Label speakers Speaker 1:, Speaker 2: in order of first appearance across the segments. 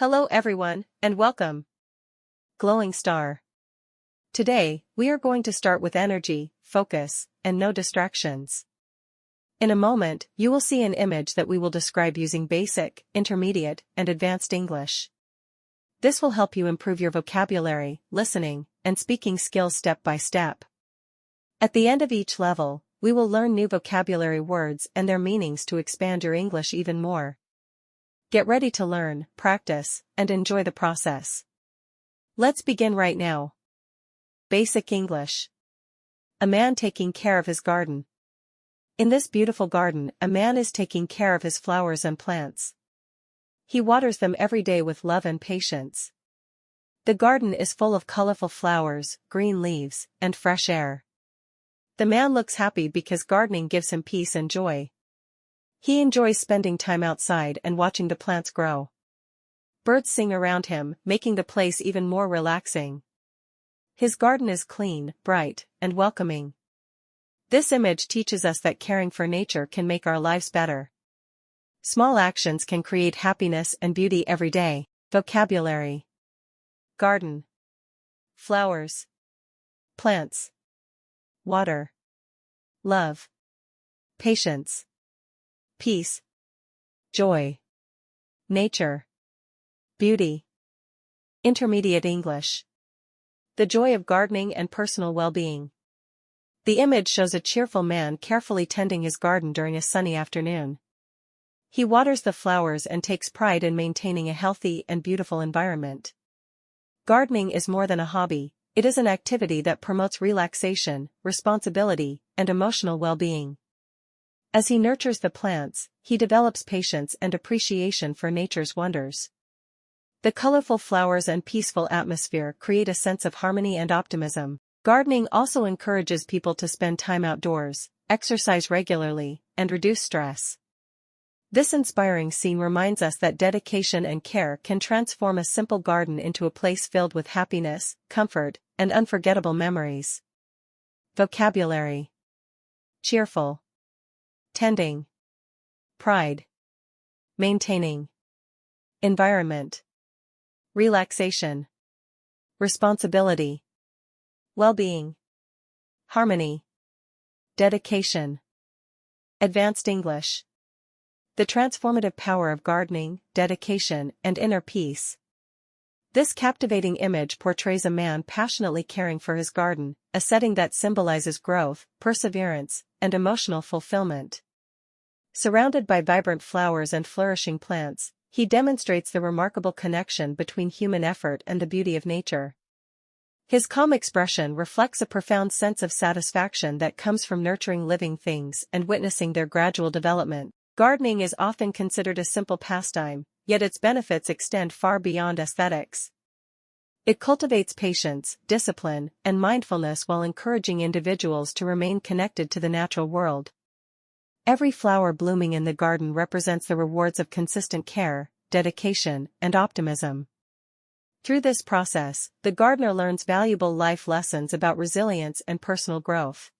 Speaker 1: Hello everyone, and welcome. Glowing Star. Today, we are going to start with energy, focus, and no distractions. In a moment, you will see an image that we will describe using basic, intermediate, and advanced English. This will help you improve your vocabulary, listening, and speaking skills step by step. At the end of each level, we will learn new vocabulary words and their meanings to expand your English even more. Get ready to learn, practice, and enjoy the process. Let's begin right now. Basic English. A man taking care of his garden. In this beautiful garden, a man is taking care of his flowers and plants. He waters them every day with love and patience. The garden is full of colorful flowers, green leaves, and fresh air. The man looks happy because gardening gives him peace and joy. He enjoys spending time outside and watching the plants grow. Birds sing around him, making the place even more relaxing. His garden is clean, bright, and welcoming. This image teaches us that caring for nature can make our lives better. Small actions can create happiness and beauty every day. Vocabulary. Garden. Flowers. Plants. Water. Love. Patience. Peace. Joy. Nature. Beauty. Intermediate English. The joy of gardening and personal well-being. The image shows a cheerful man carefully tending his garden during a sunny afternoon. He waters the flowers and takes pride in maintaining a healthy and beautiful environment. Gardening is more than a hobby, it is an activity that promotes relaxation, responsibility, and emotional well-being. As he nurtures the plants, he develops patience and appreciation for nature's wonders. The colorful flowers and peaceful atmosphere create a sense of harmony and optimism. Gardening also encourages people to spend time outdoors, exercise regularly, and reduce stress. This inspiring scene reminds us that dedication and care can transform a simple garden into a place filled with happiness, comfort, and unforgettable memories. Vocabulary. Cheerful. Tending. Pride. Maintaining. Environment. Relaxation. Responsibility. Well-being. Harmony. Dedication. Advanced English. The transformative power of gardening, dedication, and inner peace. This captivating image portrays a man passionately caring for his garden, a setting that symbolizes growth, perseverance, and emotional fulfillment. Surrounded by vibrant flowers and flourishing plants, he demonstrates the remarkable connection between human effort and the beauty of nature. His calm expression reflects a profound sense of satisfaction that comes from nurturing living things and witnessing their gradual development. Gardening is often considered a simple pastime, yet its benefits extend far beyond aesthetics. It cultivates patience, discipline, and mindfulness while encouraging individuals to remain connected to the natural world. Every flower blooming in the garden represents the rewards of consistent care, dedication, and optimism. Through this process, the gardener learns valuable life lessons about resilience and personal growth.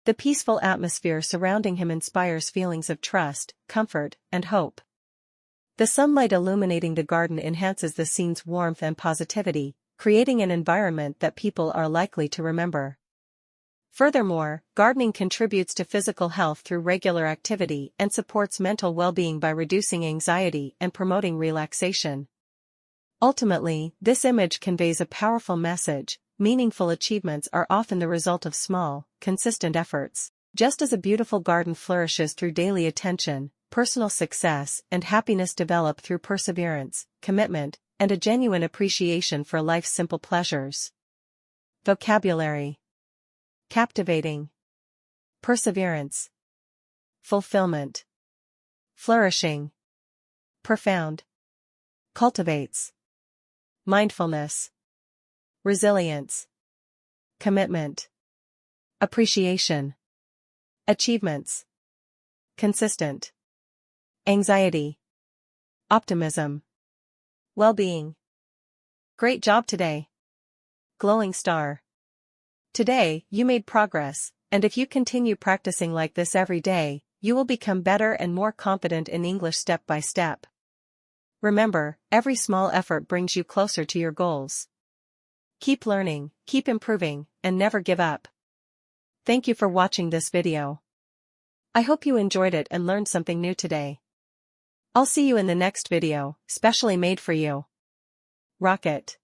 Speaker 1: The peaceful atmosphere surrounding him inspires feelings of trust, comfort, and hope. The sunlight illuminating the garden enhances the scene's warmth and positivity, creating an environment that people are likely to remember. Furthermore, gardening contributes to physical health through regular activity and supports mental well-being by reducing anxiety and promoting relaxation. Ultimately, this image conveys a powerful message. Meaningful achievements are often the result of small, consistent efforts. Just as a beautiful garden flourishes through daily attention, personal success and happiness develop through perseverance, commitment, and a genuine appreciation for life's simple pleasures. Vocabulary. Captivating. Perseverance. Fulfillment. Flourishing. Profound. Cultivates. Mindfulness. Resilience. Commitment. Appreciation. Achievements. Consistent. Anxiety. Optimism. Well-being. Great job today. Glowing Star. Today, you made progress, and if you continue practicing like this every day, you will become better and more confident in English step by step. Remember, every small effort brings you closer to your goals. Keep learning, keep improving, and never give up. Thank you for watching this video. I hope you enjoyed it and learned something new today. I'll see you in the next video, specially made for you. Rocket.